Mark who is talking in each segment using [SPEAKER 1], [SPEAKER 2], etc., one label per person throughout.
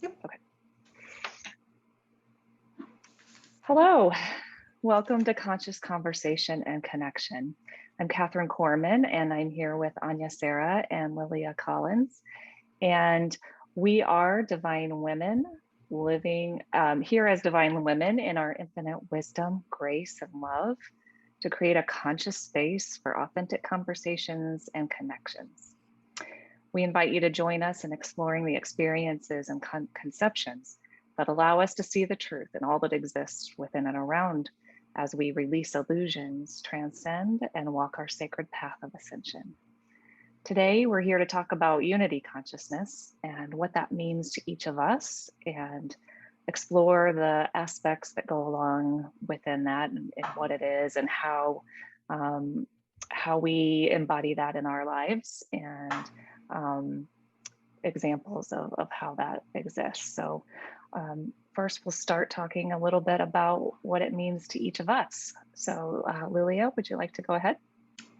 [SPEAKER 1] Yep.
[SPEAKER 2] Okay. Hello, welcome to Conscious Conversation and Connection. I'm CathrineCormin, and I'm here with AanyaCerra and Lilia Collins. And we are divine women living here as divine women in our infinite wisdom, grace, and love to create a conscious space for authentic conversations and connections. We invite you to join us in exploring the experiences and conceptions that allow us to see the truth in all that exists within and around as we release illusions, transcend, and walk our sacred path of ascension. Today, we're here to talk about unity consciousness and what that means to each of us and explore the aspects that go along within that and what it is and how we embody that in our lives and examples of how that exists. So first, we'll start talking a little bit about what it means to each of us. So Lilia, would you like to go ahead?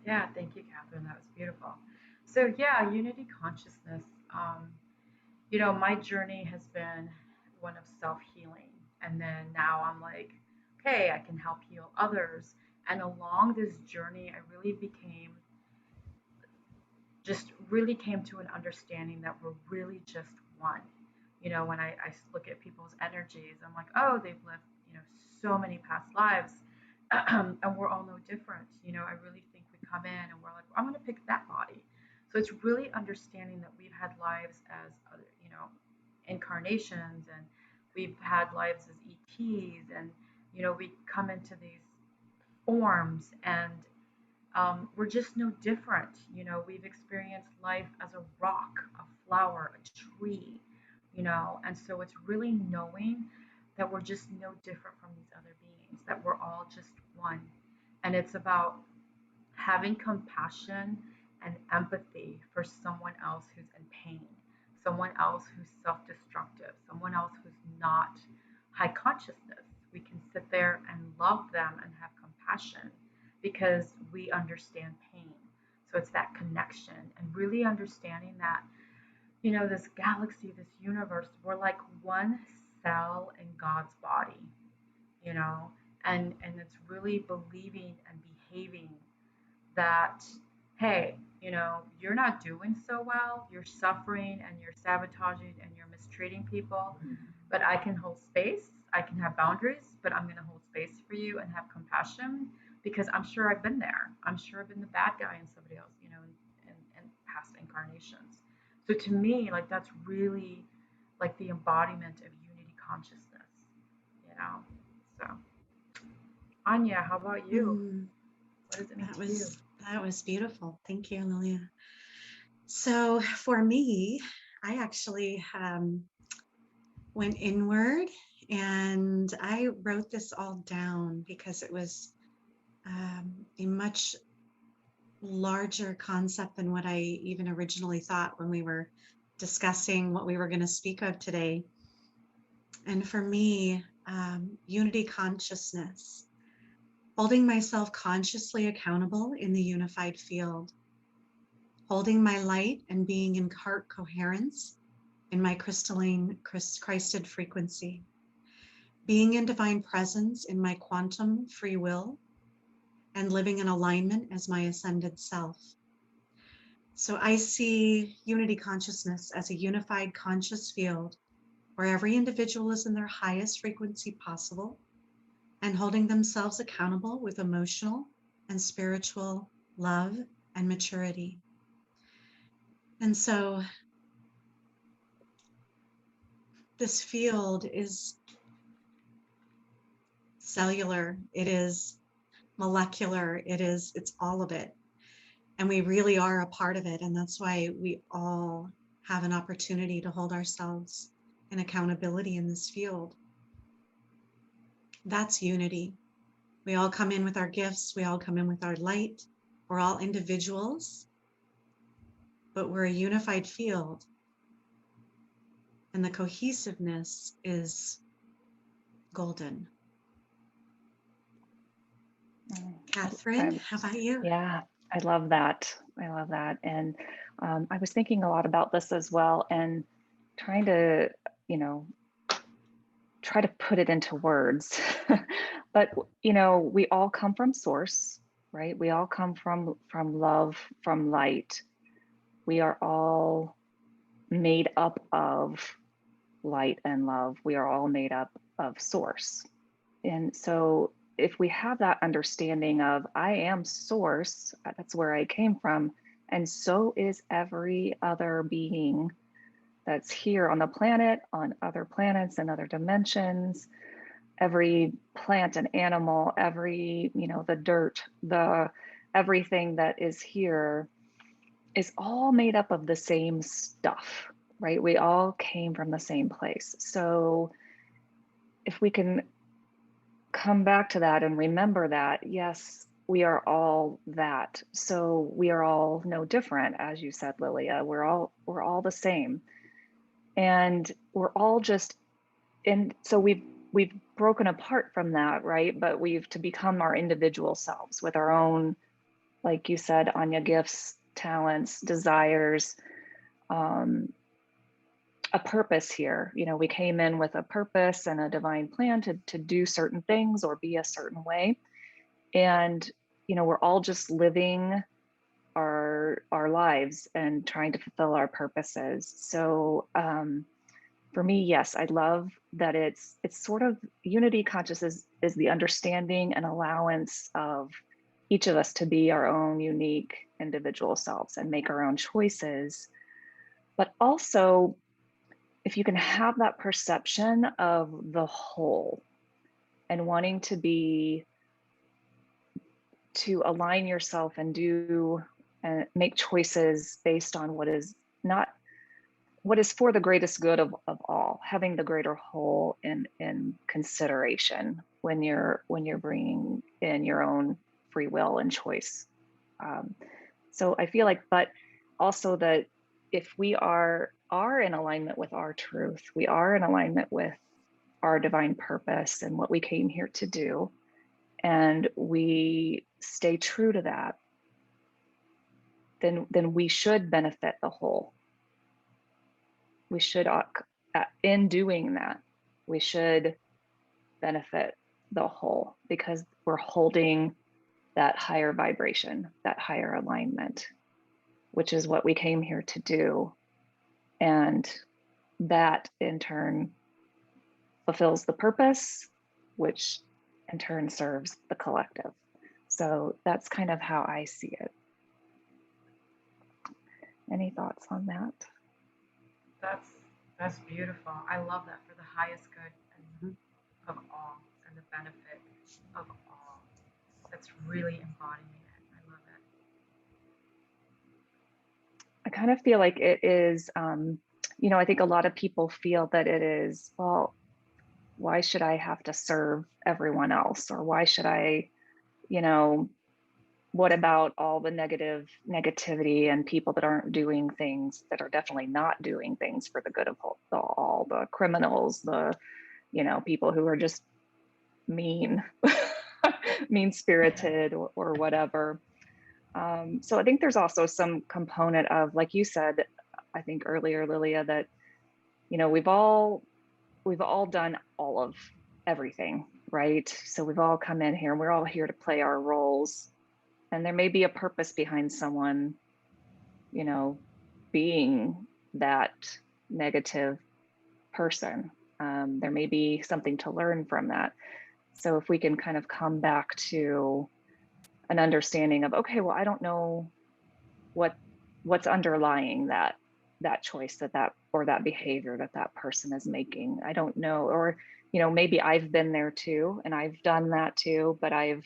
[SPEAKER 3] Yeah, thank you, Catherine. That was beautiful. So yeah, unity consciousness. My journey has been one of self-healing, and then now I'm like, okay, I can help heal others. And along this journey, I really came to an understanding that we're really just one. When I look at people's energies, I'm like, oh, they've lived, so many past lives, and we're all no different. I really think we come in and we're like, I'm going to pick that body. So it's really understanding that we've had lives as other, incarnations, and we've had lives as ETs, and we come into these forms, and we're just no different. We've experienced life as a rock, a flower, a tree, and so it's really knowing that we're just no different from these other beings, that we're all just one. And it's about having compassion and empathy for someone else who's in pain, someone else who's self destructive, someone else who's not high consciousness. We can sit there and love them and have compassion because we understand pain. So it's that connection and really understanding that, this galaxy, this universe, we're like one cell in God's body, you know, and it's really believing and behaving that, hey, you're not doing so well, you're suffering and you're sabotaging and you're mistreating people, but I can hold space, I can have boundaries, but I'm going to hold space for you and have compassion because I'm sure I've been there. I'm sure I've been the bad guy in somebody else, in past incarnations. So to me, like, that's really like the embodiment of unity consciousness, you know? So, Anya, how about you? What does it mean to you?
[SPEAKER 1] That was beautiful. Thank you, Lilia. So for me, I actually went inward and I wrote this all down because it was a much larger concept than what I even originally thought when we were discussing what we were going to speak of today. And for me, unity consciousness, holding myself consciously accountable in the unified field, holding my light and being in heart coherence in my crystalline, Christed frequency, being in divine presence in my quantum free will, and living in alignment as my ascended self. So I see unity consciousness as a unified conscious field where every individual is in their highest frequency possible and holding themselves accountable with emotional and spiritual love and maturity. And so this field is cellular, it is molecular, it's all of it. And we really are a part of it. And that's why we all have an opportunity to hold ourselves in accountability in this field. That's unity. We all come in with our gifts. We all come in with our light. We're all individuals, but we're a unified field. And the cohesiveness is golden. Catherine, how about you?
[SPEAKER 2] Yeah, I love that. I love that. And I was thinking a lot about this as well and trying to, you know, try to put it into words. But, you know, we all come from source, right? We all come from love, from light. We are all made up of light and love. We are all made up of source. And so if we have that understanding of I am source, that's where I came from, and so is every other being that's here on the planet, on other planets and other dimensions, every plant and animal, every, you know, the dirt, the everything that is here is all made up of the same stuff, right? We all came from the same place. So if we can come back to that and remember that, yes, we are all that. So we are all no different, as you said, Lilia. We're all the same. And we're all just in, so we've broken apart from that, right? But we've to become our individual selves with our own, like you said, Anya, gifts, talents, desires, a purpose here. You know, we came in with a purpose and a divine plan to do certain things or be a certain way. And, you know, we're all just living our lives and trying to fulfill our purposes. So for me, yes, I love that it's sort of unity consciousness is the understanding and allowance of each of us to be our own unique individual selves and make our own choices. But also, if you can have that perception of the whole and wanting to align yourself and do and make choices based on what is for the greatest good of all, having the greater whole in consideration when you're bringing in your own free will and choice. So I feel like, but also that if we are in alignment with our truth, we are in alignment with our divine purpose and what we came here to do, and we stay true to that, then we should benefit the whole. We should, in doing that, we should benefit the whole because we're holding that higher vibration, that higher alignment, which is what we came here to do. And that in turn fulfills the purpose, which in turn serves the collective. So that's kind of how I see it. Any thoughts on that?
[SPEAKER 3] That's beautiful. I love that, for the highest good of all and the benefit of all. That's really embodying it. I love it.
[SPEAKER 2] I kind of feel like it is, you know, I think a lot of people feel that it is, well, why should I have to serve everyone else? Or why should I, you know, what about all the negativity and people that aren't doing things, that are definitely not doing things for the good of all the criminals, the, you know, people who are just mean spirited or whatever. So I think there's also some component of, like you said, I think earlier, Lilia, that, you know, we've all done all of everything, right? So we've all come in here and we're all here to play our roles. And there may be a purpose behind someone, you know, being that negative person. There may be something to learn from that. So if we can kind of come back to an understanding of, okay, well, I don't know what's underlying that choice or that behavior that person is making. I don't know, or, you know, maybe I've been there too, and I've done that too, but I've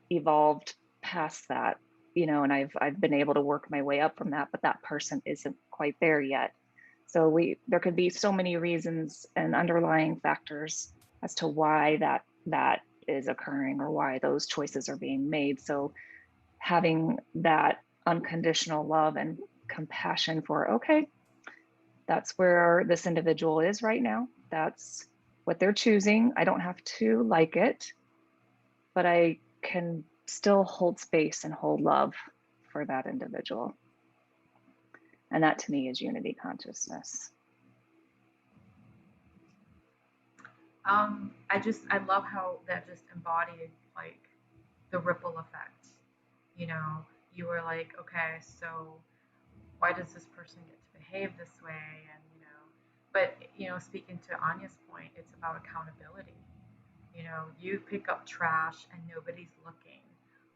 [SPEAKER 2] evolved past that, you know, and I've been able to work my way up from that, but that person isn't quite there yet. So there could be so many reasons and underlying factors as to why that is occurring or why those choices are being made. So having that unconditional love and compassion for, okay, that's where this individual is right now. That's what they're choosing. I don't have to like it, but I can still hold space and hold love for that individual. And that to me is unity consciousness.
[SPEAKER 3] I love how that just embodied like the ripple effect. You know, you were like, okay, so why does this person get to behave this way? And but speaking to Anya's point, it's about accountability. You pick up trash and nobody's looking.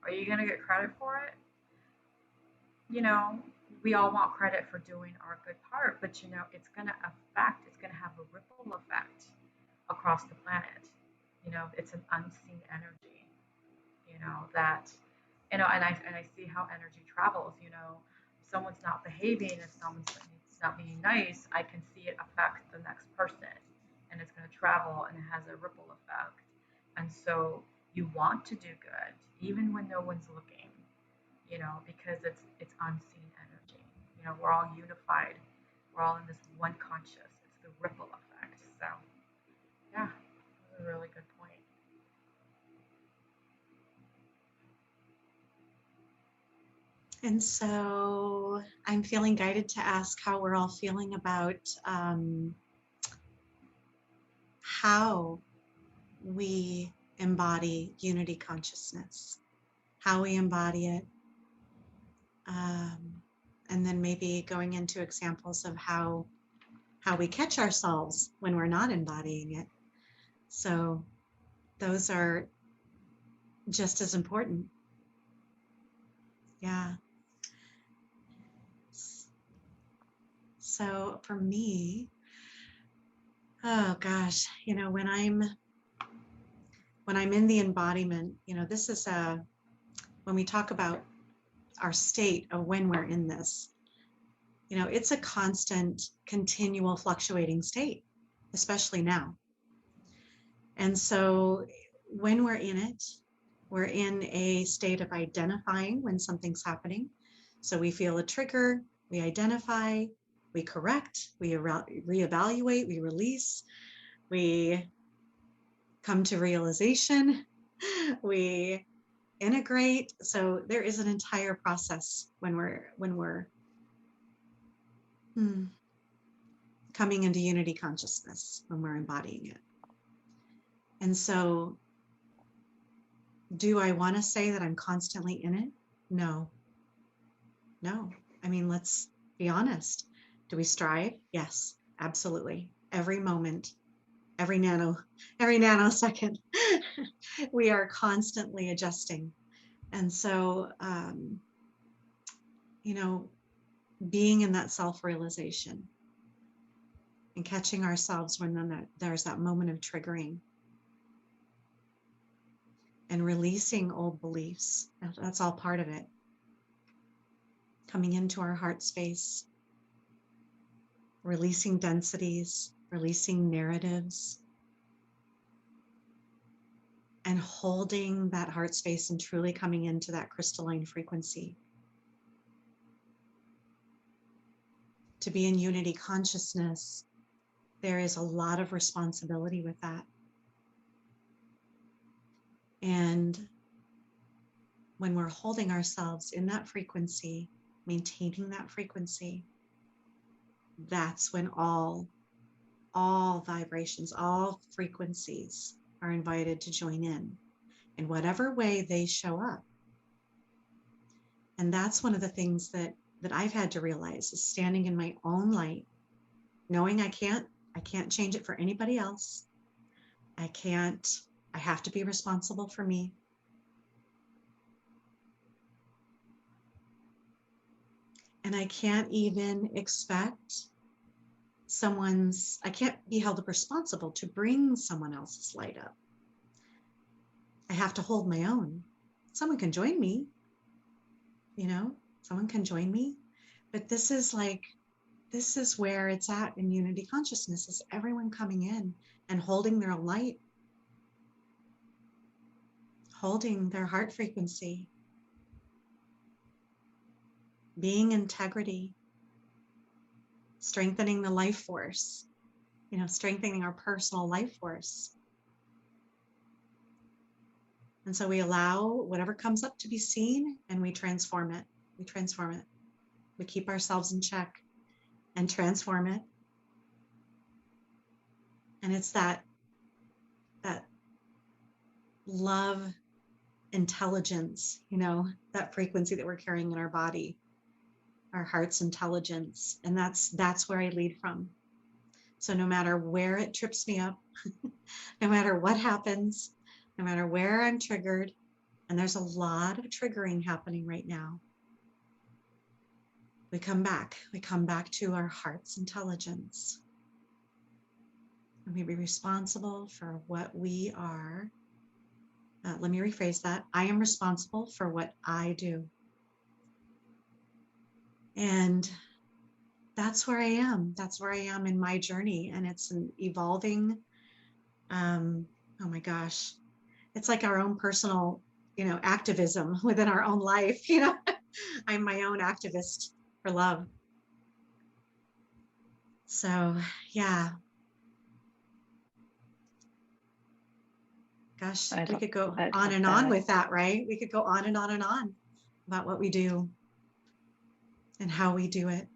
[SPEAKER 3] Are you gonna get credit for it? you know, we all want credit for doing our good part, but it's gonna have a ripple effect across the planet. It's an unseen energy, that, and I see how energy travels, if someone's not behaving, if someone's not being nice, I can see it affect the next person and it's gonna travel and it has a ripple effect. And so you want to do good even when no one's looking, because it's unseen energy. We're all unified. We're all in this one conscious. It's the ripple effect. So yeah, that's a really good point.
[SPEAKER 1] And so I'm feeling guided to ask how we're all feeling about how we embody unity consciousness, how we embody it, and then maybe going into examples of how we catch ourselves when we're not embodying it. So those are just as important. Yeah. So for me, oh gosh, when I'm in the embodiment, this is when we talk about our state of when we're in this, it's a constant, continual fluctuating state, especially now. And so when we're in it, we're in a state of identifying when something's happening. So we feel a trigger, we identify, we correct, we reevaluate, we release, we come to realization, we integrate. So there is an entire process when we're coming into unity consciousness, when we're embodying it. And so do I want to say that I'm constantly in it? No. I mean, let's be honest. Do we strive? Yes, absolutely. Every moment, every nanosecond, we are constantly adjusting. And so, being in that self-realization and catching ourselves when there's that moment of triggering and releasing old beliefs. That's all part of it. Coming into our heart space, releasing densities, releasing narratives, and holding that heart space and truly coming into that crystalline frequency. To be in unity consciousness, there is a lot of responsibility with that. And when we're holding ourselves in that frequency, maintaining that frequency, that's when all vibrations, all frequencies are invited to join in whatever way they show up. And that's one of the things that I've had to realize is standing in my own light, knowing I can't change it for anybody else. I have to be responsible for me. And I can't even expect I can't be held responsible to bring someone else's light up. I have to hold my own. Someone can join me, someone can join me, but this is where it's at in unity consciousness, is everyone coming in and holding their light, holding their heart frequency, being integrity, strengthening the life force, strengthening our personal life force. And so we allow whatever comes up to be seen and we transform it. We keep ourselves in check and transform it. And it's that that love intelligence, that frequency that we're carrying in our body, our heart's intelligence. And that's where I lead from. So no matter where it trips me up, no matter what happens, no matter where I'm triggered, and there's a lot of triggering happening right now, we come back to our heart's intelligence. And we be responsible for what we are. Let me rephrase that. I am responsible for what I do. And that's where I am. That's where I am in my journey. And it's an evolving, oh my gosh, it's like our own personal, activism within our own life. I'm my own activist for love. So, yeah. Gosh, we could go on and on with that, right? We could go on and on and on about what we do and how we do it.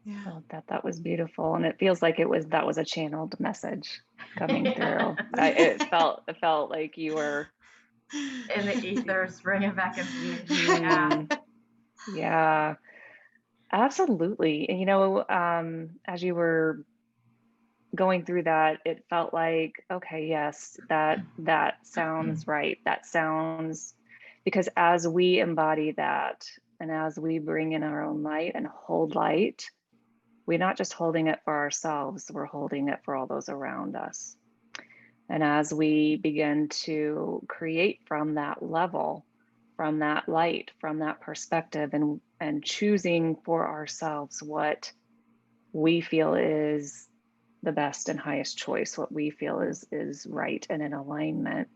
[SPEAKER 1] Yeah.
[SPEAKER 2] Oh, that was beautiful, and it feels like that was a channeled message coming through. It felt like you were
[SPEAKER 3] in the ethers, bringing back information.
[SPEAKER 2] Yeah, absolutely. And as you were going through that, it felt like, okay, yes, that sounds right. That sounds, because as we embody that, and as we bring in our own light and hold light, we're not just holding it for ourselves, we're holding it for all those around us. And as we begin to create from that level, from that light, from that perspective, and choosing for ourselves what we feel is the best and highest choice, what we feel is right and in alignment,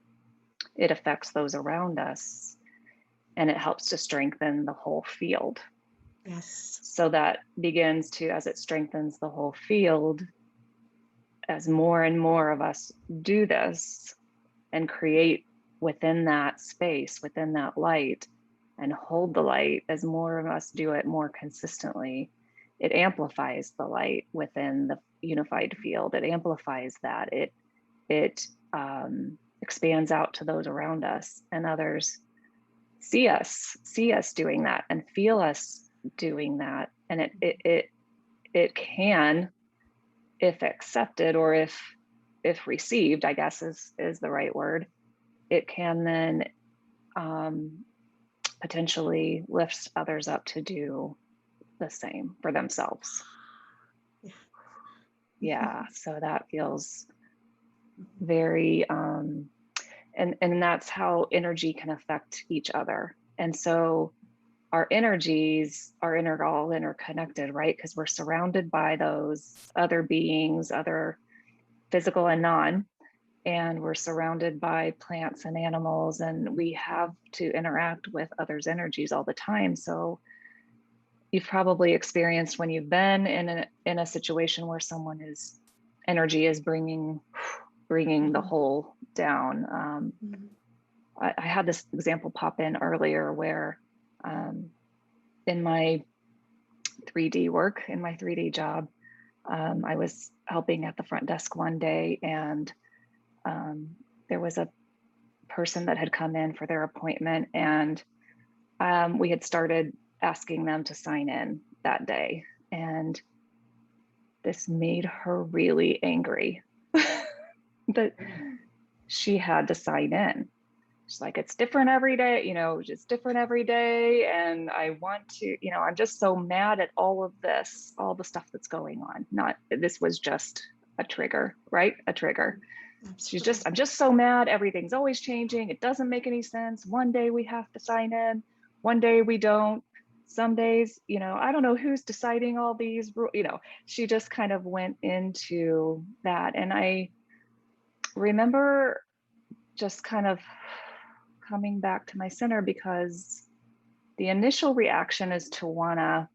[SPEAKER 2] it affects those around us, and it helps to strengthen the whole field.
[SPEAKER 1] Yes.
[SPEAKER 2] So that begins to, as it strengthens the whole field, as more and more of us do this and create within that space, within that light, and hold the light, as more of us do it more consistently, it amplifies the light within the unified field. It amplifies that. It expands out to those around us, and others see us doing that and feel us doing that. And it can, if accepted, or if received, I guess is the right word, it can then potentially lift others up to do the same for themselves. Yeah, so that feels very and that's how energy can affect each other. And so our energies are all interconnected, right? Because we're surrounded by those other beings, other physical and non, and we're surrounded by plants and animals, and we have to interact with others' energies all the time. So you've probably experienced, when you've been in a situation where someone's energy is bringing the whole down. I had this example pop in earlier where in my 3D work, in my 3D job, I was helping at the front desk one day, and there was a person that had come in for their appointment, and we had started asking them to sign in that day. And this made her really angry that she had to sign in. She's like, it's different every day, it's different every day. And I want to, I'm just so mad at all of this, all the stuff that's going on. This was just a trigger, right? A trigger.
[SPEAKER 1] Absolutely.
[SPEAKER 2] I'm just so mad. Everything's always changing. It doesn't make any sense. One day we have to sign in, one day we don't. Some days, I don't know who's deciding all these rules, she just kind of went into that. And I remember just kind of coming back to my center, because the initial reaction is to want to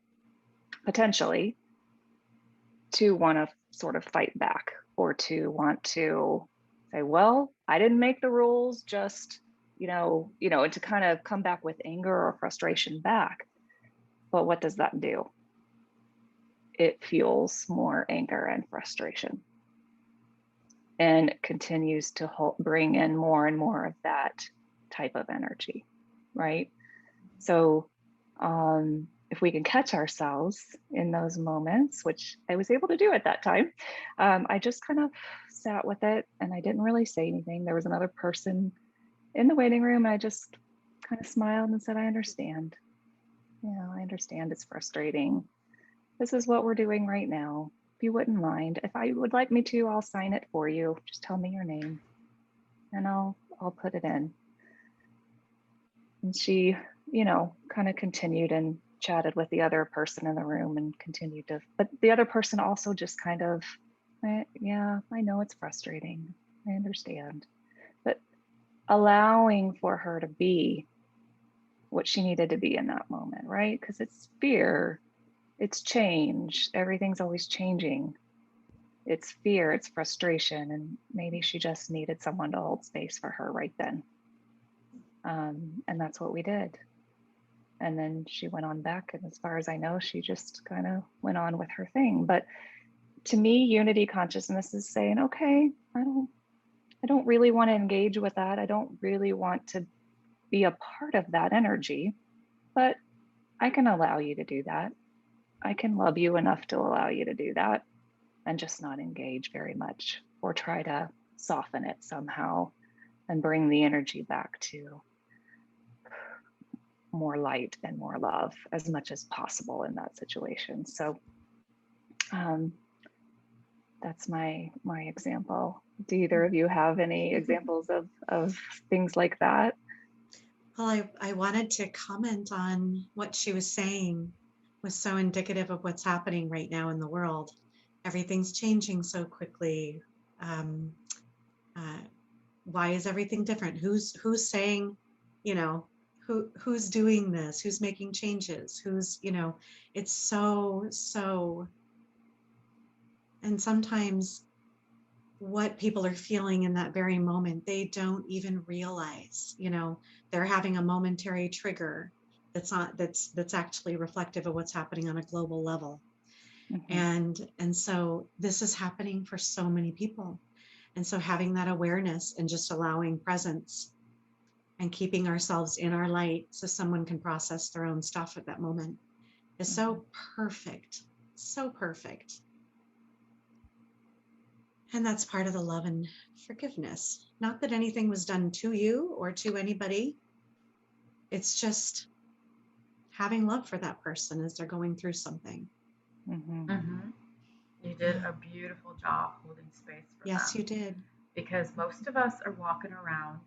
[SPEAKER 2] sort of fight back, or to want to say, well, I didn't make the rules, just, and to kind of come back with anger or frustration back. But what does that do? It fuels more anger and frustration. and continues to bring in more and more of that type of energy, right? So if we can catch ourselves in those moments, which I was able to do at that time, I just kind of sat with it and I didn't really say anything. There was another person in the waiting room and I just kind of smiled and said, I understand. I understand it's frustrating. This is what we're doing right now. If you wouldn't mind, if I would like me to, I'll sign it for you. Just tell me your name and I'll put it in. And she, kind of continued and chatted with the other person in the room and continued to, but the other person also just kind of, yeah, I know it's frustrating. I understand. But allowing for her to be what she needed to be in that moment, right? Because it's fear, it's change, everything's always changing. It's fear, it's frustration, and maybe she just needed someone to hold space for her right then. And that's what we did. And then she went on back, and as far as I know, she just kind of went on with her thing. But to me, unity consciousness is saying, okay, I don't really want to engage with that. I don't really want to be a part of that energy, but I can allow you to do that. I can love you enough to allow you to do that and just not engage very much or try to soften it somehow and bring the energy back to more light and more love as much as possible in that situation. So that's my example. Do either of you have any examples of things like that?
[SPEAKER 1] Well, I wanted to comment on what she was saying was so indicative of what's happening right now in the world. Everything's changing so quickly. Why is everything different? Who's saying, who's doing this? Who's making changes? Who's, it's so, and sometimes what people are feeling in that very moment, they don't even realize, they're having a momentary trigger that's actually reflective of what's happening on a global level. Mm-hmm. And so this is happening for so many people. And so having that awareness and just allowing presence and keeping ourselves in our light so someone can process their own stuff at that moment is so perfect, so perfect. And that's part of the love and forgiveness. Not that anything was done to you or to anybody. It's just having love for that person as they're going through something.
[SPEAKER 3] Mm-hmm. Mm-hmm. You did a beautiful job holding space for them.
[SPEAKER 1] Yes, you did.
[SPEAKER 3] Because most of us are walking around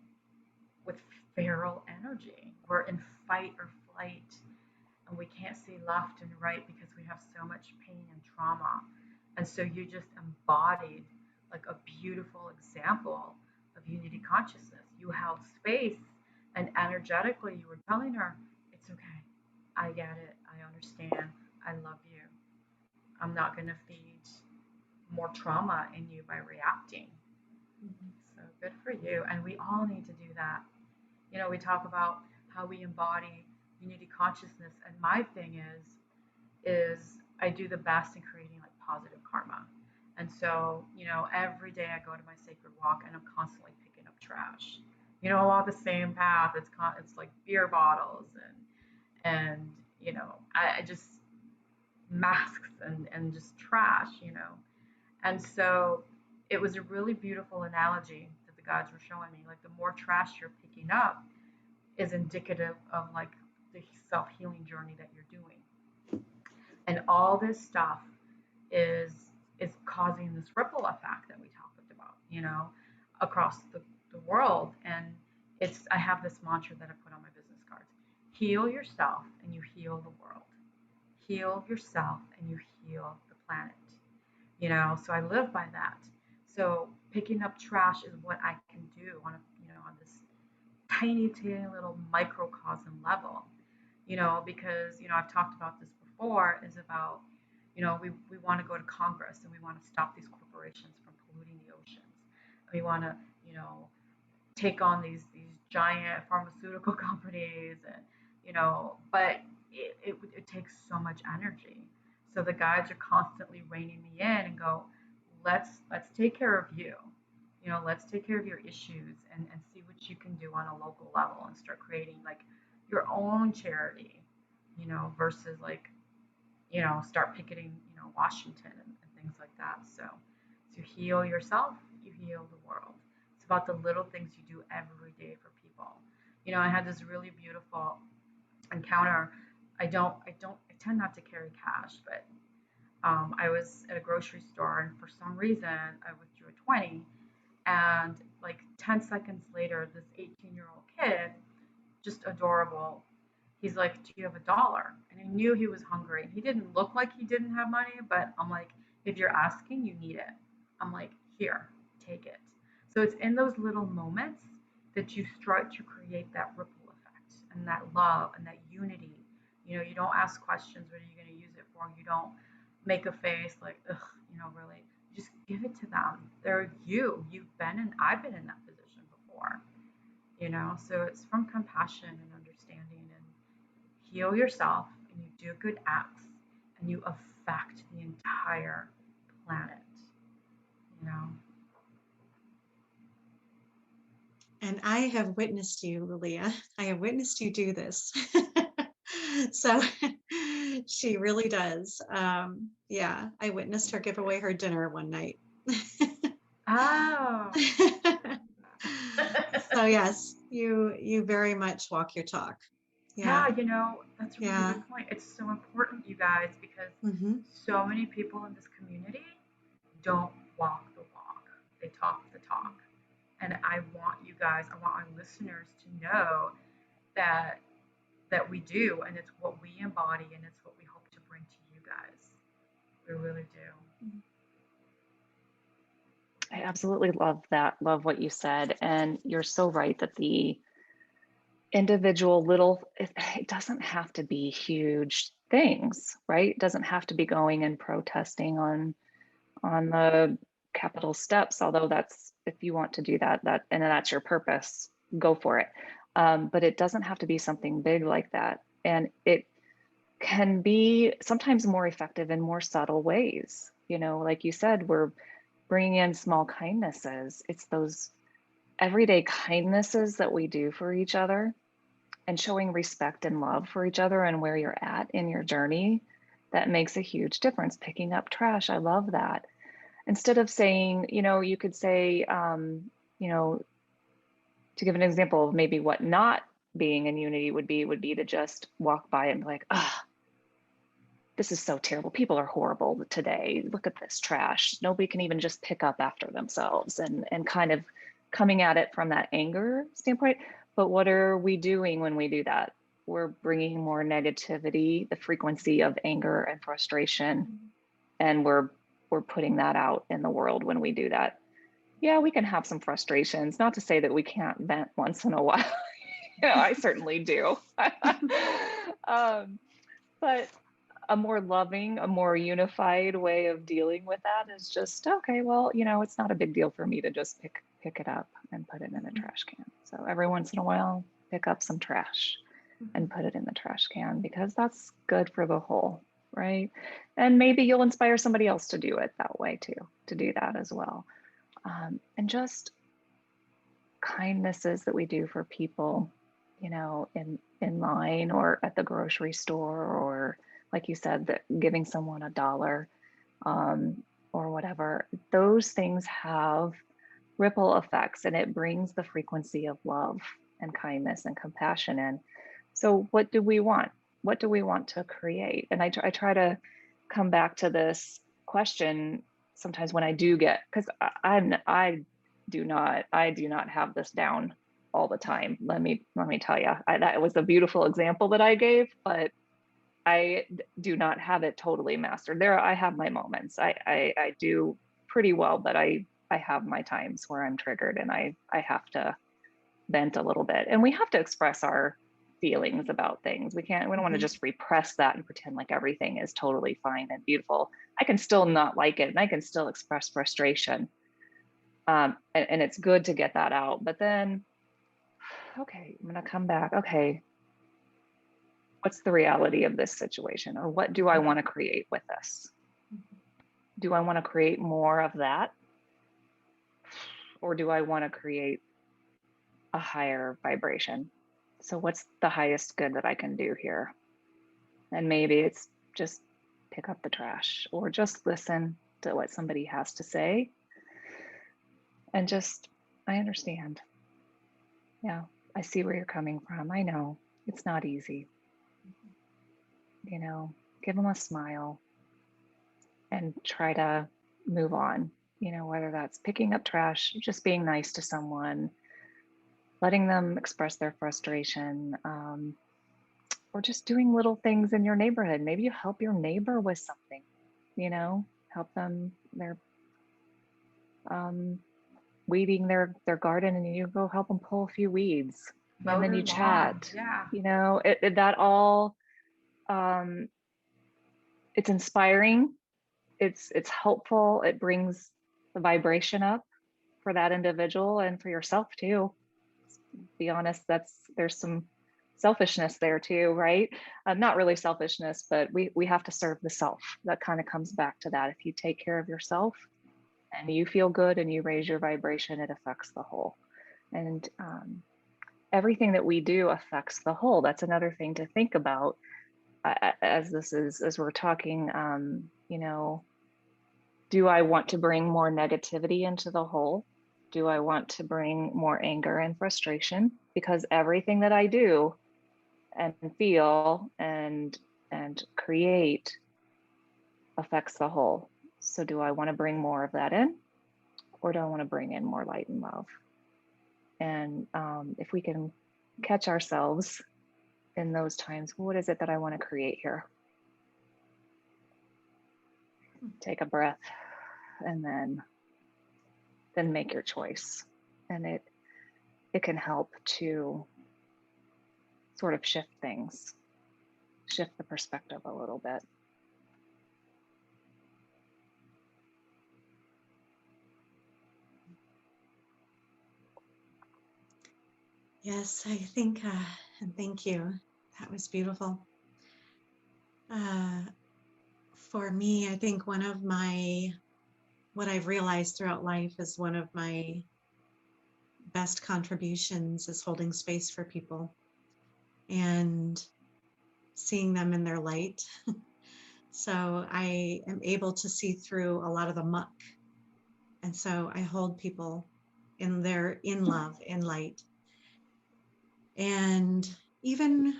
[SPEAKER 3] with feral energy. We're in fight or flight, and we can't see left and right because we have so much pain and trauma. And so you just embodied like a beautiful example of unity consciousness. You held space, and energetically you were telling her, it's okay. I get it. I understand. I love you. I'm not going to feed more trauma in you by reacting. Mm-hmm. So good for you. And we all need to do that. We talk about how we embody unity consciousness. And my thing is I do the best in creating like positive karma. And so, every day I go to my sacred walk and I'm constantly picking up trash. Along the same path, it's like beer bottles and I just masks and just trash, And so it was a really beautiful analogy that the guides were showing me. Like the more trash you're picking up is indicative of like the self-healing journey that you're doing. And all this stuff is causing this ripple effect that we talked about, across the world. And I have this mantra that I put on my business cards. Heal yourself and you heal the world. Heal yourself and you heal the planet. So I live by that. So picking up trash is what I can do on this tiny little microcosm level, because I've talked about this before, is about we want to go to Congress and we want to stop these corporations from polluting the oceans. We want to take on these giant pharmaceutical companies, and but it takes so much energy. So the guides are constantly reining me in and go, let's take care of you. You know, let's take care of your issues and see what you can do on a local level and start creating like your own charity, you know, versus like, you know, start picketing, you know, Washington and things like that. So to heal yourself, you heal the world. It's about the little things you do every day for people. You know, I had this really beautiful encounter. I tend not to carry cash, but I was at a grocery store and for some reason I withdrew a 20, and like 10 seconds later, this 18-year-old kid, just adorable, he's like, "Do you have $1?" And I knew he was hungry. He didn't look like he didn't have money, but I'm like, if you're asking, you need it. I'm like, here, take it. So it's in those little moments that you start to create that ripple effect and that love and that unity. You know, you don't ask questions, what are you going to use it for? You don't make a face like, ugh, you know, really. You just give it to them. They're you. I've been in that position before, you know, so it's from compassion and understanding, and heal yourself, and you do good acts, and you affect the entire planet, you know.
[SPEAKER 1] And I have witnessed you, Lilia. I have witnessed you do this. So she really does. Yeah, I witnessed her give away her dinner one night.
[SPEAKER 3] Oh.
[SPEAKER 1] So yes, you very much walk your talk.
[SPEAKER 3] Yeah,
[SPEAKER 1] Yeah,
[SPEAKER 3] you know, that's a really
[SPEAKER 1] yeah.
[SPEAKER 3] good point. It's so important, you guys, because
[SPEAKER 1] Hmm.
[SPEAKER 3] so many people in this community don't walk the walk. They talk the talk. And I want you guys, I want our listeners to know that we do, and it's what we embody, and it's what we hope to bring to you guys. We really do.
[SPEAKER 2] I absolutely love that. Love what you said. And you're so right that the individual little, it doesn't have to be huge things, right? It doesn't have to be going and protesting on the Capitol steps, although that's, if you want to do that, and that's your purpose, go for it. But it doesn't have to be something big like that. And it can be sometimes more effective in more subtle ways. You know, like you said, we're bringing in small kindnesses. It's those everyday kindnesses that we do for each other and showing respect and love for each other and where you're at in your journey that makes a huge difference. Picking up trash, I love that. Instead of saying, you know, you could say, you know, to give an example of maybe what not being in unity would be to just walk by and be like, ah, oh, this is so terrible. People are horrible today. Look at this trash. Nobody can even just pick up after themselves, and kind of coming at it from that anger standpoint. But what are we doing when we do that? We're bringing more negativity, the frequency of anger and frustration, and we're putting that out in the world when we do that. Yeah, we can have some frustrations. Not to say that we can't vent once in a while. You know, I certainly do. But a more loving, a more unified way of dealing with that is just, okay, well, you know, it's not a big deal for me to just pick it up and put it in a trash can. So every once in a while, pick up some trash and put it in the trash can, because that's good for the whole, right? And maybe you'll inspire somebody else to do it that way too, to do that as well. And just kindnesses that we do for people, you know, in line or at the grocery store, or like you said, that giving someone $1, or whatever, those things have ripple effects, and it brings the frequency of love and kindness and compassion in. So what do we want? What do we want to create? And I try to come back to this question sometimes when I do get, because I do not have this down all the time. Let me tell you, that was a beautiful example that I gave, but I do not have it totally mastered. There, I have my moments. I do pretty well, but I have my times where I'm triggered and I have to vent a little bit. And we have to express our feelings about things. We don't want to just repress that and pretend like everything is totally fine and beautiful. I can still not like it, and I can still express frustration. And it's good to get that out. But then, okay, I'm going to come back. Okay, what's the reality of this situation? Or what do I want to create with this? Do I want to create more of that? or do I want to create a higher vibration? So what's the highest good that I can do here? And maybe it's just pick up the trash or just listen to what somebody has to say. And just, I understand. Yeah, I see where you're coming from. I know it's not easy. You know, give them a smile and try to move on. You know, whether that's picking up trash, just being nice to someone, letting them express their frustration, or just doing little things in your neighborhood. Maybe you help your neighbor with something, you know, help them, they're weeding their garden and you go help them pull a few weeds.
[SPEAKER 3] Mow
[SPEAKER 2] and then
[SPEAKER 3] their
[SPEAKER 2] you
[SPEAKER 3] lawn.
[SPEAKER 2] chat.
[SPEAKER 3] Yeah.
[SPEAKER 2] You know, that all, it's inspiring. It's helpful. It brings the vibration up for that individual and for yourself too. Be honest, there's some selfishness there too, right? Not really selfishness, but we have to serve the self. That kind of comes back to that. If you take care of yourself and you feel good and you raise your vibration, it affects the whole. And everything that we do affects the whole. That's another thing to think about as we're talking. You know, do I want to bring more negativity into the whole? Do I want to bring more anger and frustration? Because everything that I do and feel and create affects the whole. So do I want to bring more of that in, or do I want to bring in more light and love? And if we can catch ourselves in those times, what is it that I want to create here? Take a breath and then make your choice. And it can help to sort of shift things, shift the perspective a little bit.
[SPEAKER 1] Yes, I think, and thank you. That was beautiful. For me, I think what I've realized throughout life is one of my best contributions is holding space for people and seeing them in their light. So I am able to see through a lot of the muck. And so I hold people in love, in light. And even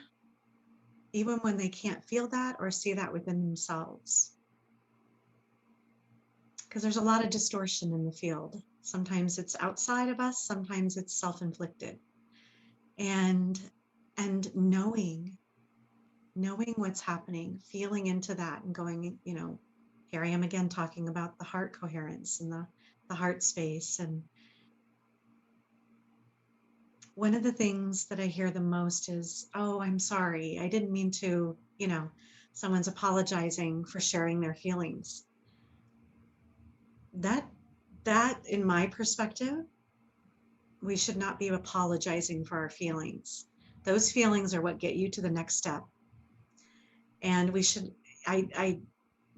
[SPEAKER 1] when they can't feel that or see that within themselves, because there's a lot of distortion in the field. Sometimes it's outside of us, sometimes it's self-inflicted. And knowing what's happening, feeling into that and going, you know, here I am again talking about the heart coherence and the heart space. And one of the things that I hear the most is, oh, I'm sorry, I didn't mean to, you know, someone's apologizing for sharing their feelings. That in my perspective, we should not be apologizing for our feelings. Those feelings are what get you to the next step. And I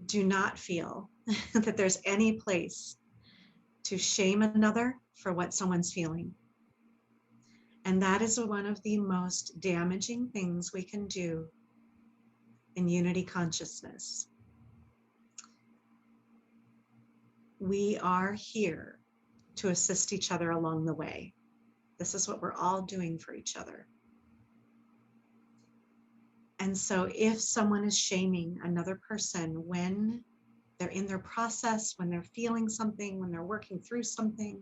[SPEAKER 1] do not feel that there's any place to shame another for what someone's feeling. And that is one of the most damaging things we can do in unity consciousness. We are here to assist each other along the way. This is what we're all doing for each other. And so if someone is shaming another person when they're in their process, when they're feeling something, when they're working through something,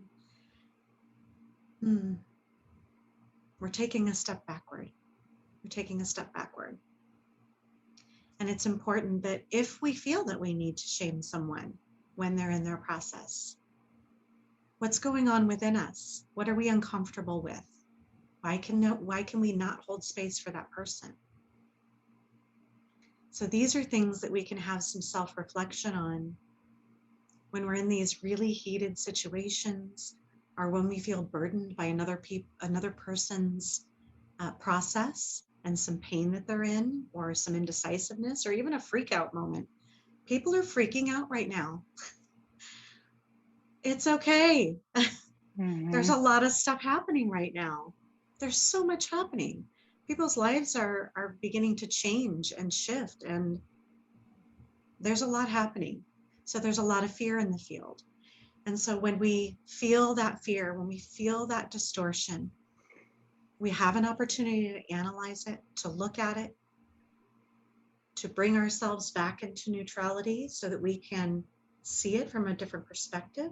[SPEAKER 1] we're taking a step backward. We're taking a step backward. And it's important that if we feel that we need to shame someone when they're in their process, what's going on within us? What are we uncomfortable with? Why can we not hold space for that person? So these are things that we can have some self-reflection on when we're in these really heated situations, or when we feel burdened by another person's process and some pain that they're in, or some indecisiveness, or even a freak out moment. People are freaking out right now. It's okay. There's a lot of stuff happening right now. There's so much happening. People's lives are beginning to change and shift, and there's a lot happening. So there's a lot of fear in the field. And so when we feel that fear, when we feel that distortion, we have an opportunity to analyze it, to look at it, to bring ourselves back into neutrality so that we can see it from a different perspective,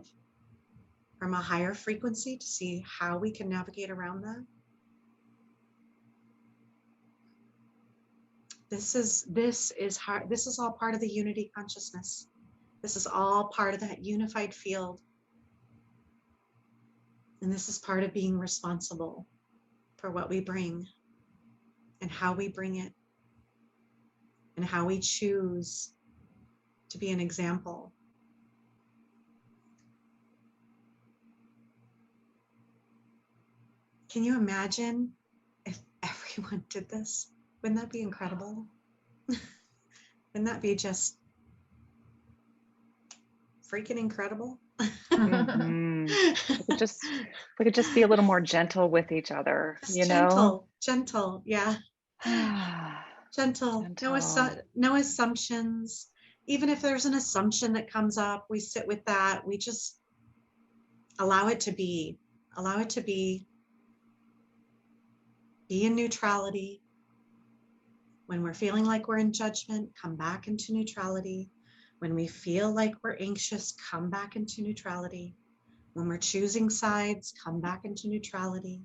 [SPEAKER 1] from a higher frequency, to see how we can navigate around that. This is hard. This is all part of the unity consciousness. This is all part of that unified field. And this is part of being responsible for what we bring and how we bring it and how we choose to be an example. Can you imagine if everyone did this? Wouldn't that be incredible? Wouldn't that be just freaking incredible?
[SPEAKER 2] Mm-hmm. we could just be a little more gentle with each other,
[SPEAKER 1] Just
[SPEAKER 2] you know?
[SPEAKER 1] gentle, yeah. Gentle. No assumptions. Even if there's an assumption that comes up, we sit with that. We just allow it to be. Allow it to be. Be in neutrality. When we're feeling like we're in judgment, come back into neutrality. When we feel like we're anxious, come back into neutrality. When we're choosing sides, come back into neutrality.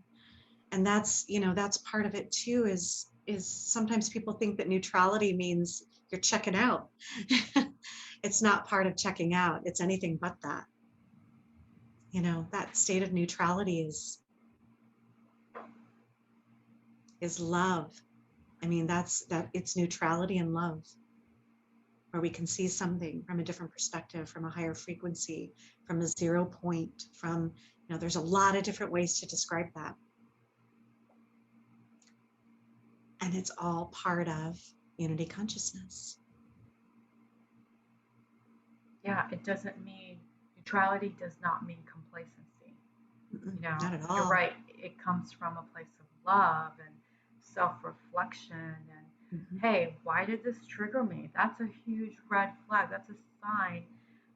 [SPEAKER 1] And that's, that's part of it too, is sometimes people think that neutrality means you're checking out. It's not part of checking out. It's anything but that. That state of neutrality is love. I mean, it's neutrality and love, where we can see something from a different perspective, from a higher frequency, from a 0 point, from, there's a lot of different ways to describe that. And it's all part of unity consciousness.
[SPEAKER 3] Yeah, it doesn't mean, neutrality does not mean complacency.
[SPEAKER 1] Not at all.
[SPEAKER 3] You're right. It comes from a place of love and self-reflection and hey, why did this trigger me? That's a huge red flag. That's a sign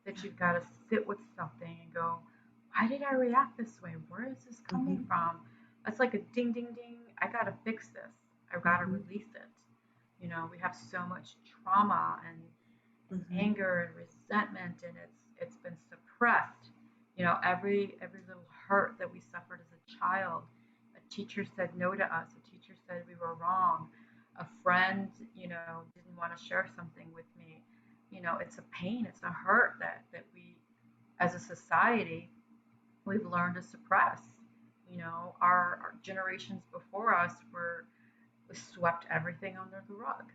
[SPEAKER 3] that you've got to sit with something and go, why did I react this way? Where is this coming from? That's like a ding, ding, ding. I got to fix this. I've got to release it. We have so much trauma and anger and resentment, and it's been suppressed. Every little hurt that we suffered as a child, a teacher said no to us. A teacher said we were wrong. A friend, didn't want to share something with me. It's a pain. It's a hurt that we, as a society, we've learned to suppress. Our generations before us swept everything under the rug.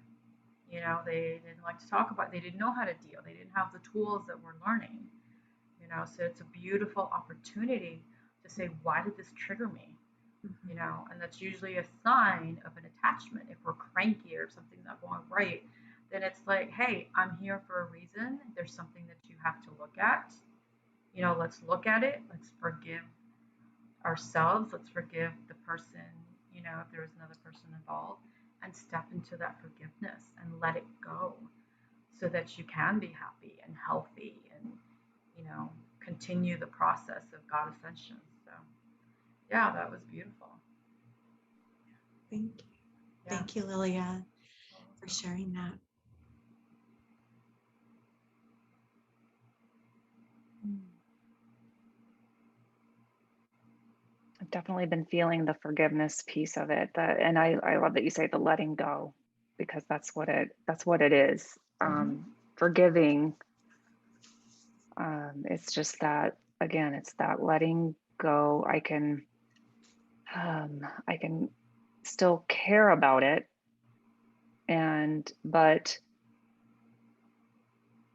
[SPEAKER 3] They didn't like to talk about it. They didn't know how to deal. They didn't have the tools that we're learning. So it's a beautiful opportunity to say, why did this trigger me? And that's usually a sign of an attachment. If we're cranky or something's not going right, then it's like, hey, I'm here for a reason. There's something that you have to look at. Let's look at it. Let's forgive ourselves. Let's forgive the person, if there was another person involved, and step into that forgiveness and let it go so that you can be happy and healthy and, continue the process of God ascension. So, yeah, that was beautiful.
[SPEAKER 1] Thank you. Yeah. Thank you, Lilia, for sharing that.
[SPEAKER 2] I've definitely been feeling the forgiveness piece of it. And I love that you say the letting go, because that's what it is. Forgiving. It's just that, again, it's that letting go. I can still care about it, but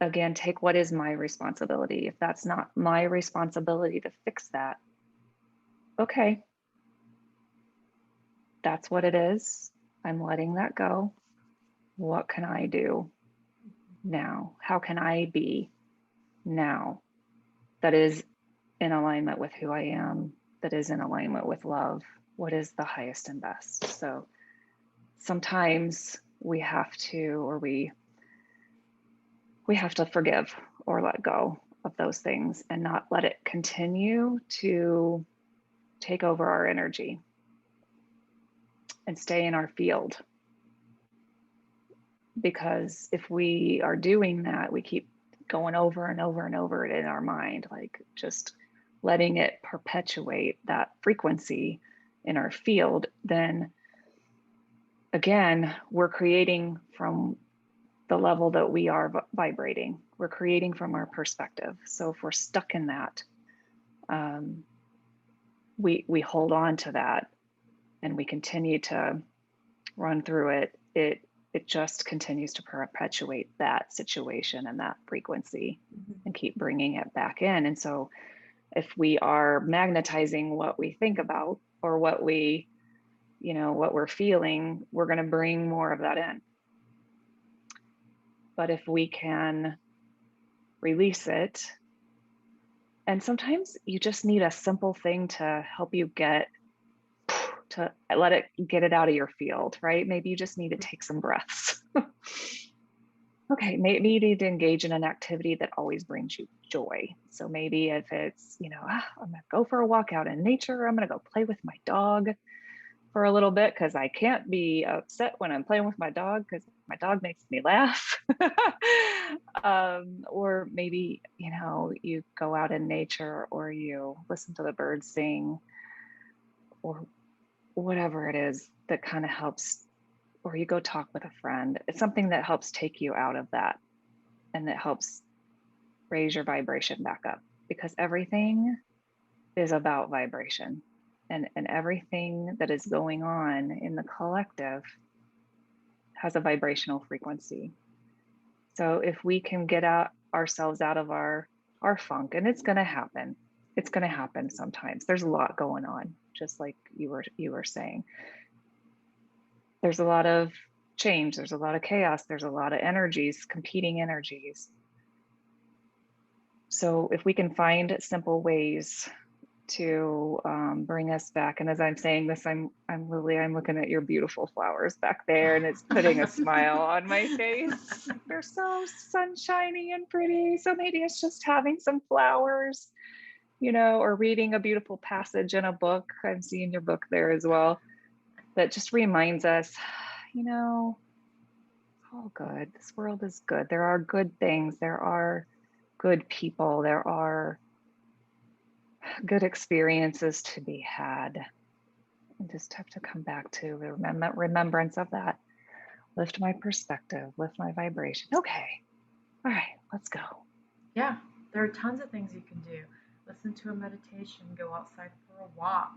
[SPEAKER 2] again, take what is my responsibility. If that's not my responsibility to fix that, okay, that's what it is. I'm letting that go. What can I do now? How can I be now that is in alignment with who I am, that is in alignment with love, what is the highest and best. So sometimes we have to, or we have to forgive or let go of those things and not let it continue to take over our energy and stay in our field. Because if we are doing that, we keep going over and over and over it in our mind, like just letting it perpetuate that frequency in our field, then again, we're creating from the level that we are vibrating. We're creating from our perspective. So if we're stuck in that, we hold on to that and we continue to run through it. It just continues to perpetuate that situation and that frequency and keep bringing it back in. And so if we are magnetizing what we think about or what we, what we're feeling, we're going to bring more of that in. But if we can release it, and sometimes you just need a simple thing to help you to let it get it out of your field, right? Maybe you just need to take some breaths. Okay, maybe you need to engage in an activity that always brings you joy. So maybe if it's, I'm gonna go for a walk out in nature, I'm gonna go play with my dog for a little bit because I can't be upset when I'm playing with my dog because my dog makes me laugh. Or maybe, you go out in nature or you listen to the birds sing or whatever it is that kind of helps, or you go talk with a friend. It's something that helps take you out of that and that helps raise your vibration back up, because everything is about vibration, and everything that is going on in the collective has a vibrational frequency. So if we can get ourselves out of our funk, and it's going to happen. It's going to happen sometimes. There's a lot going on, just like you were saying. There's a lot of change. There's a lot of chaos. There's a lot of energies, competing energies. So if we can find simple ways to bring us back, and as I'm saying this, I'm Lilia. I'm looking at your beautiful flowers back there, and it's putting a smile on my face. They're so sunshiny and pretty. So maybe it's just having some flowers, or reading a beautiful passage in a book. I'm seeing your book there as well. That just reminds us, all good. This world is good. There are good things. There are good people. There are good experiences to be had. And just have to come back to the remembrance of that. Lift my perspective, lift my vibration. Okay. All right, let's go.
[SPEAKER 3] Yeah, there are tons of things you can do. Listen to a meditation, go outside for a walk,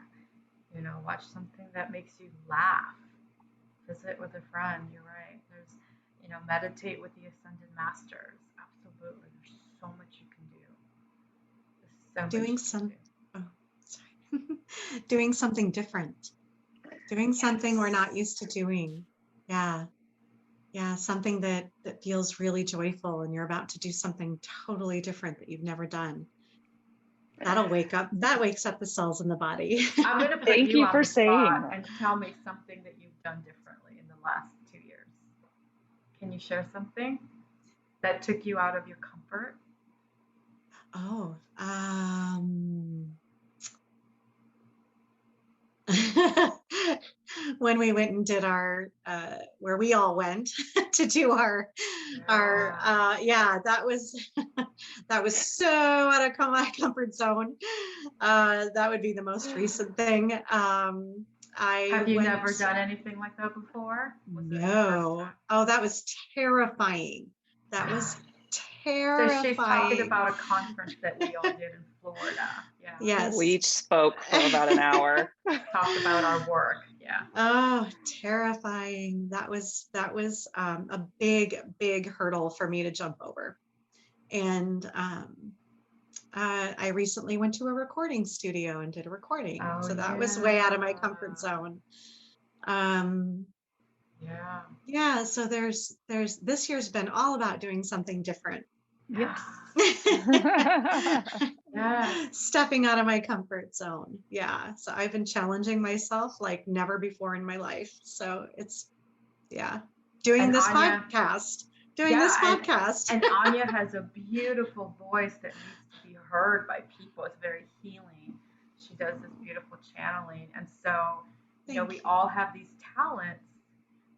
[SPEAKER 3] watch something that makes you laugh, visit with a friend. You're right. There's, meditate with the ascended masters. Absolutely. There's so much you can do.
[SPEAKER 1] Doing something different, doing something we're not used to doing. Yeah, something that feels really joyful, and you're about to do something totally different that you've never done. That wakes up the cells in the body.
[SPEAKER 3] I'm going to put you on the spot and tell me something that you've done differently in the last 2 years. Can you share something that took you out of your comfort?
[SPEAKER 1] Oh, when we went and did our, where we all went to do that was so out of my comfort zone. That would be the most recent thing.
[SPEAKER 3] Have you never done anything like that before?
[SPEAKER 1] No. Oh, that was terrifying. That was terrifying.
[SPEAKER 3] So she's talking about a conference that we all did in Florida. Yeah.
[SPEAKER 1] Yes.
[SPEAKER 2] We each spoke for about an hour.
[SPEAKER 3] Talked about our work. Yeah.
[SPEAKER 1] Oh, terrifying. That was a big hurdle for me to jump over. And I recently went to a recording studio and did a recording. So that was way out of my comfort zone. Yeah. So there's this year's been all about doing something different.
[SPEAKER 3] Yes. Yes.
[SPEAKER 1] Stepping out of my comfort zone. Yeah. So I've been challenging myself like never before in my life. So it's, yeah, doing
[SPEAKER 3] And
[SPEAKER 1] this
[SPEAKER 3] Anya,
[SPEAKER 1] podcast, doing this
[SPEAKER 3] yeah,
[SPEAKER 1] podcast.
[SPEAKER 3] and Anya has a beautiful voice that needs to be heard by people. It's very healing. She does this beautiful channeling. And so,
[SPEAKER 1] Thank
[SPEAKER 3] we
[SPEAKER 1] you.
[SPEAKER 3] all have these talents,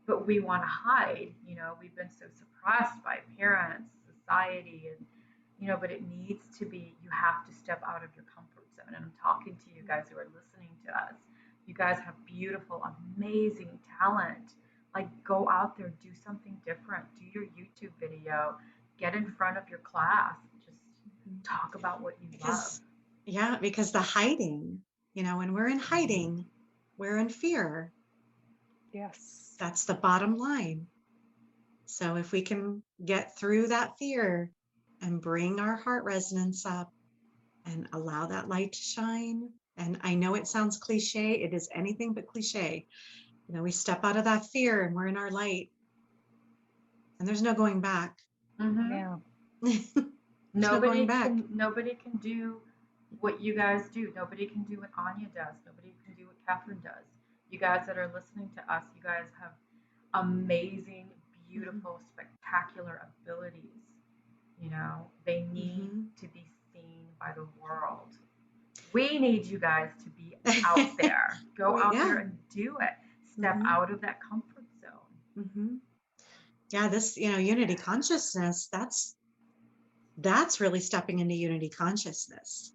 [SPEAKER 3] but we want to hide. We've been so suppressed by parents, society, and, but it needs to be, you have to step out of your comfort zone. And I'm talking to you guys who are listening to us. You guys have beautiful, amazing talent. Like, go out there, do something different, do your YouTube video, get in front of your class, just talk about what you love.
[SPEAKER 1] Because, yeah, because the hiding, when we're in hiding, we're in fear.
[SPEAKER 2] Yes.
[SPEAKER 1] That's the bottom line. So if we can get through that fear and bring our heart resonance up and allow that light to shine. And I know it sounds cliche, it is anything but cliche. We step out of that fear and we're in our light and there's no going back.
[SPEAKER 3] Mm-hmm.
[SPEAKER 2] Yeah.
[SPEAKER 3] Nobody
[SPEAKER 1] going back.
[SPEAKER 3] can do what you guys do. Nobody can do what Anya does. Nobody can do what Catherine does. You guys that are listening to us, you guys have amazing, beautiful, spectacular abilities. They need to be seen by the world. We need you guys to be out there. Go out there and do it. Step out of that comfort zone.
[SPEAKER 1] Yeah, this, unity consciousness, that's really stepping into unity consciousness.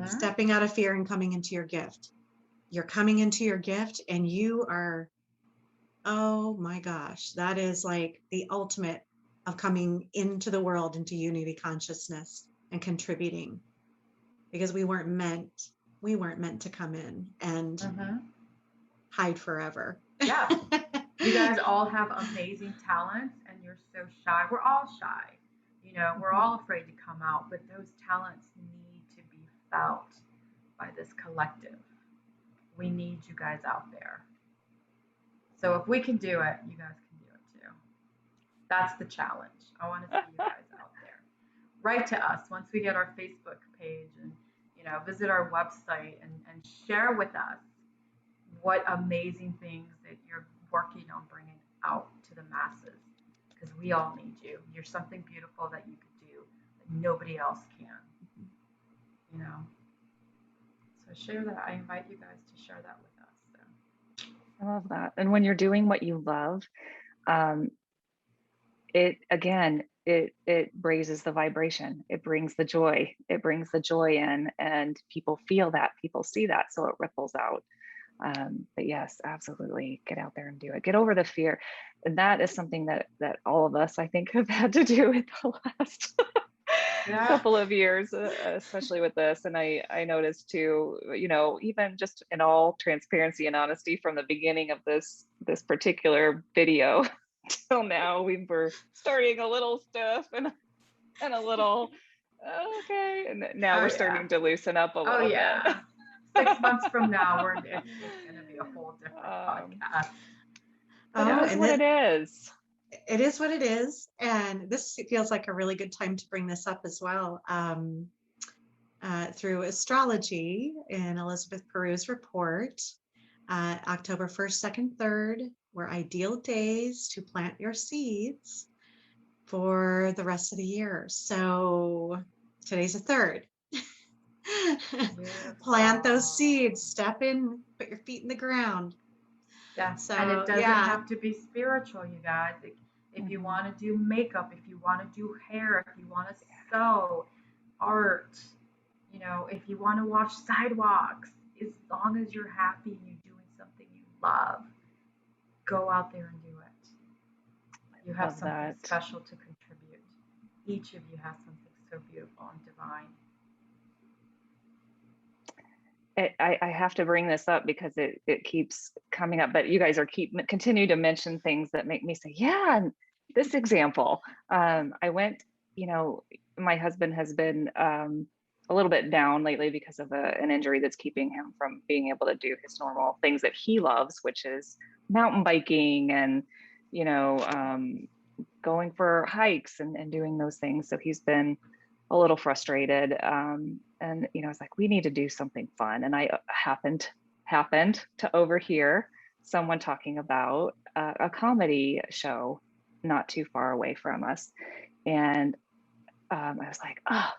[SPEAKER 1] Stepping out of fear and coming into your gift. You're coming into your gift and you are, oh my gosh, that is like the ultimate of coming into the world, into unity consciousness and contributing, because we weren't meant to come in and hide forever.
[SPEAKER 3] Yeah. You guys all have amazing talents and you're so shy. We're all shy. We're all afraid to come out, but those talents need to be felt by this collective. We need you guys out there. So if we can do it, you guys can do it too. That's the challenge. I want to see you guys out there. Write to us once we get our Facebook page and, visit our website and share with us what amazing things that you're working on bringing out to the masses, because we all need you. You're something beautiful that you could do that nobody else can. So share that. I invite you guys to share that with us. So.
[SPEAKER 2] I love that. And when you're doing what you love, it raises the vibration. It brings the joy. It brings the joy in, and people feel that. People see that, so it ripples out. But yes, absolutely, get out there and do it. Get over the fear. And that is something that all of us, I think, have had to do with the last couple of years, especially with this. And I noticed too, even just in all transparency and honesty, from the beginning of this particular video till now, we were starting a little stiff and a little okay, and now we're starting to loosen up a little bit.
[SPEAKER 3] 6 months from now, it's going to be a whole different podcast.
[SPEAKER 2] It is what it is.
[SPEAKER 1] It is what it is. And this feels like a really good time to bring this up as well. Through astrology in Elizabeth Peru's report, October 1st, 2nd, 3rd were ideal days to plant your seeds for the rest of the year. So today's the 3rd. Plant those seeds, step in, put your feet in the ground.
[SPEAKER 3] Yeah. So, and it doesn't have to be spiritual, you guys. If you want to do makeup, if you want to do hair, if you want to sew, art, if you want to wash sidewalks, as long as you're happy and you're doing something you love, go out there and do it. You have something special to contribute. Each of you has something so beautiful and divine.
[SPEAKER 2] I have to bring this up because it keeps coming up, but you guys continue to mention things that make me say, yeah, and this example. I went, my husband has been a little bit down lately because of an injury that's keeping him from being able to do his normal things that he loves, which is mountain biking and, going for hikes and doing those things. So he's been a little frustrated. And, I was like, we need to do something fun. And I happened to overhear someone talking about a comedy show not too far away from us. And I was like, oh,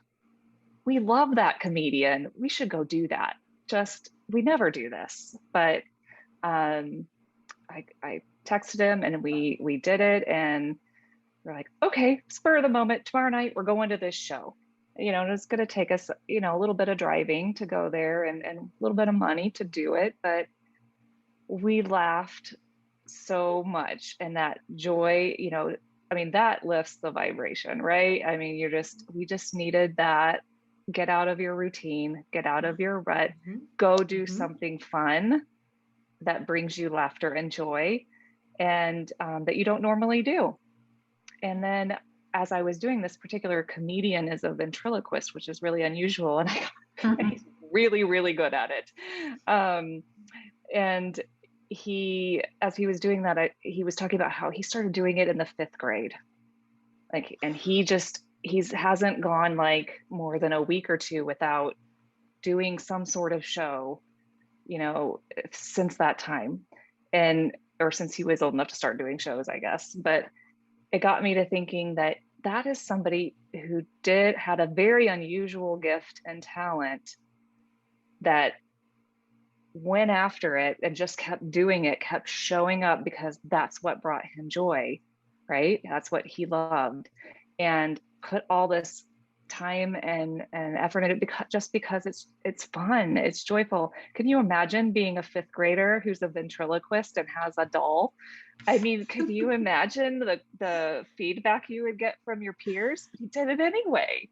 [SPEAKER 2] we love that comedian. We should go do that. We never do this. But I texted him and we did it. And we're like, okay, spur of the moment, tomorrow night, we're going to this show. And it's going to take us, a little bit of driving to go there and a little bit of money to do it. But we laughed so much, and that joy, that lifts the vibration, right? We just needed that. Get out of your routine, get out of your rut, go do something fun that brings you laughter and joy, and that you don't normally do. And then as I was doing, this particular comedian is a ventriloquist, which is really unusual. And he's really, really good at it. And as he was doing that, he was talking about how he started doing it in the 5th grade. And he hasn't gone like more than a week or two without doing some sort of show, since that time. Or since he was old enough to start doing shows, I guess. But it got me to thinking that is somebody who had a very unusual gift and talent that went after it and just kept doing it, kept showing up, because that's what brought him joy, right? That's what he loved, and put all this time and effort in it because it's fun, it's joyful. Can you imagine being a 5th grader who's a ventriloquist and has a doll? Could you imagine the feedback you would get from your peers? He did it anyway,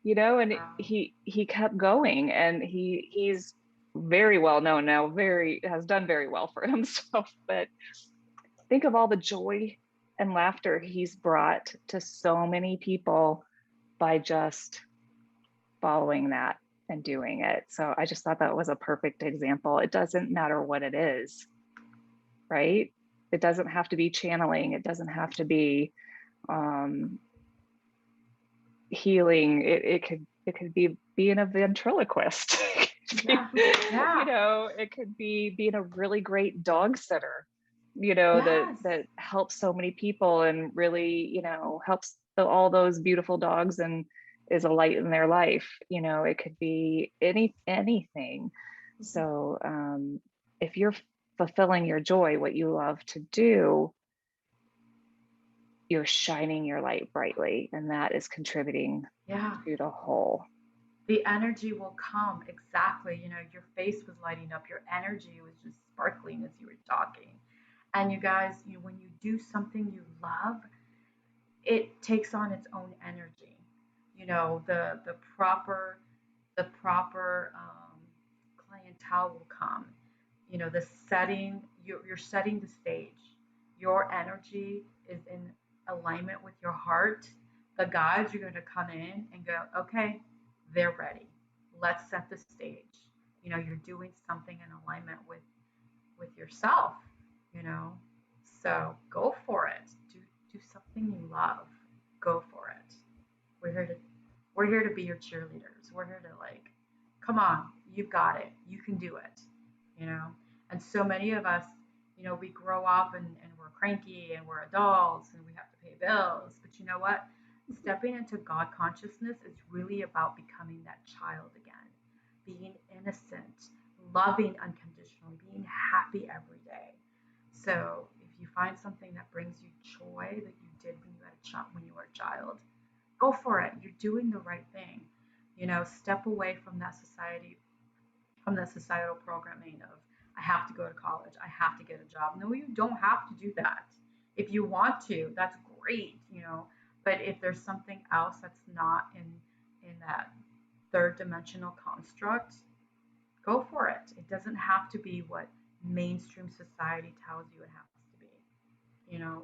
[SPEAKER 2] and
[SPEAKER 3] Wow.
[SPEAKER 2] he kept going, and he's very well known now, has done very well for himself. But think of all the joy and laughter he's brought to so many people by just following that and doing it. So I just thought that was a perfect example. It doesn't matter what it is, right? It doesn't have to be channeling. It doesn't have to be healing. It could be being a ventriloquist.
[SPEAKER 3] Yeah.
[SPEAKER 2] It could be being a really great dog sitter,
[SPEAKER 3] Yes.
[SPEAKER 2] that helps so many people and really, helps all those beautiful dogs and is a light in their life. It could be anything. So if you're fulfilling your joy, what you love to do, you're shining your light brightly, and that is contributing to the whole.
[SPEAKER 3] The energy will come. Exactly. Your face was lighting up, your energy was just sparkling as you were talking. And you guys, when you do something you love, it takes on its own energy. The proper clientele will come. The setting, you're setting the stage. Your energy is in alignment with your heart. The guides are going to come in and go, okay, they're ready. Let's set the stage. You're doing something in alignment with yourself. You know, so go for it. Do something you love. Go for it. We're here to we're here to be your cheerleaders. We're here to come on, you've got it. You can do it. You know, and so many of us, we grow up and we're cranky and we're adults and we have to pay bills. But you know what? Stepping into God consciousness is really about becoming that child again, being innocent, loving unconditionally, being happy every day. So if you find something that brings you joy that you did when you were a child, go for it. You're doing the right thing. Step away from the societal programming of I have to go to college, I have to get a job. No, you don't have to do that. If you want to, that's great. But if there's something else that's not in that third dimensional construct, go for it. It doesn't have to be what mainstream society tells you it has to be.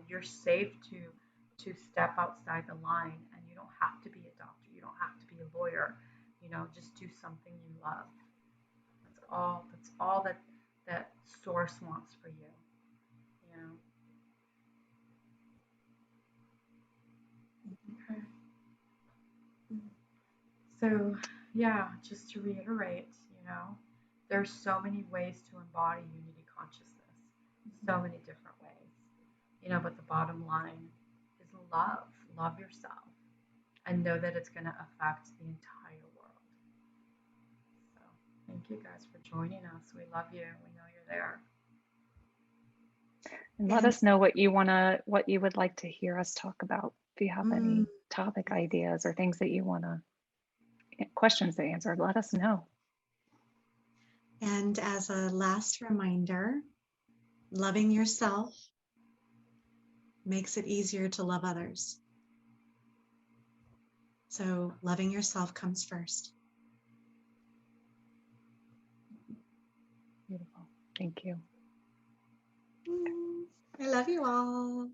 [SPEAKER 3] You're safe to step outside the line, and you don't have to be a doctor. You don't have to be a lawyer. Just do something you love. That's all that source wants for you. You know. Okay. So, yeah, just to reiterate, there's so many ways to embody unity consciousness, so many different ways, but the bottom line is love. Love yourself and know that it's going to affect the entire world. So, thank you guys for joining us. We love you. We know you're there.
[SPEAKER 2] And let us know what you would like to hear us talk about. If you have any topic ideas or things that you want to, questions to answer, let us know.
[SPEAKER 1] And as a last reminder, loving yourself makes it easier to love others. So loving yourself comes first.
[SPEAKER 2] Beautiful. Thank you.
[SPEAKER 1] I love you all.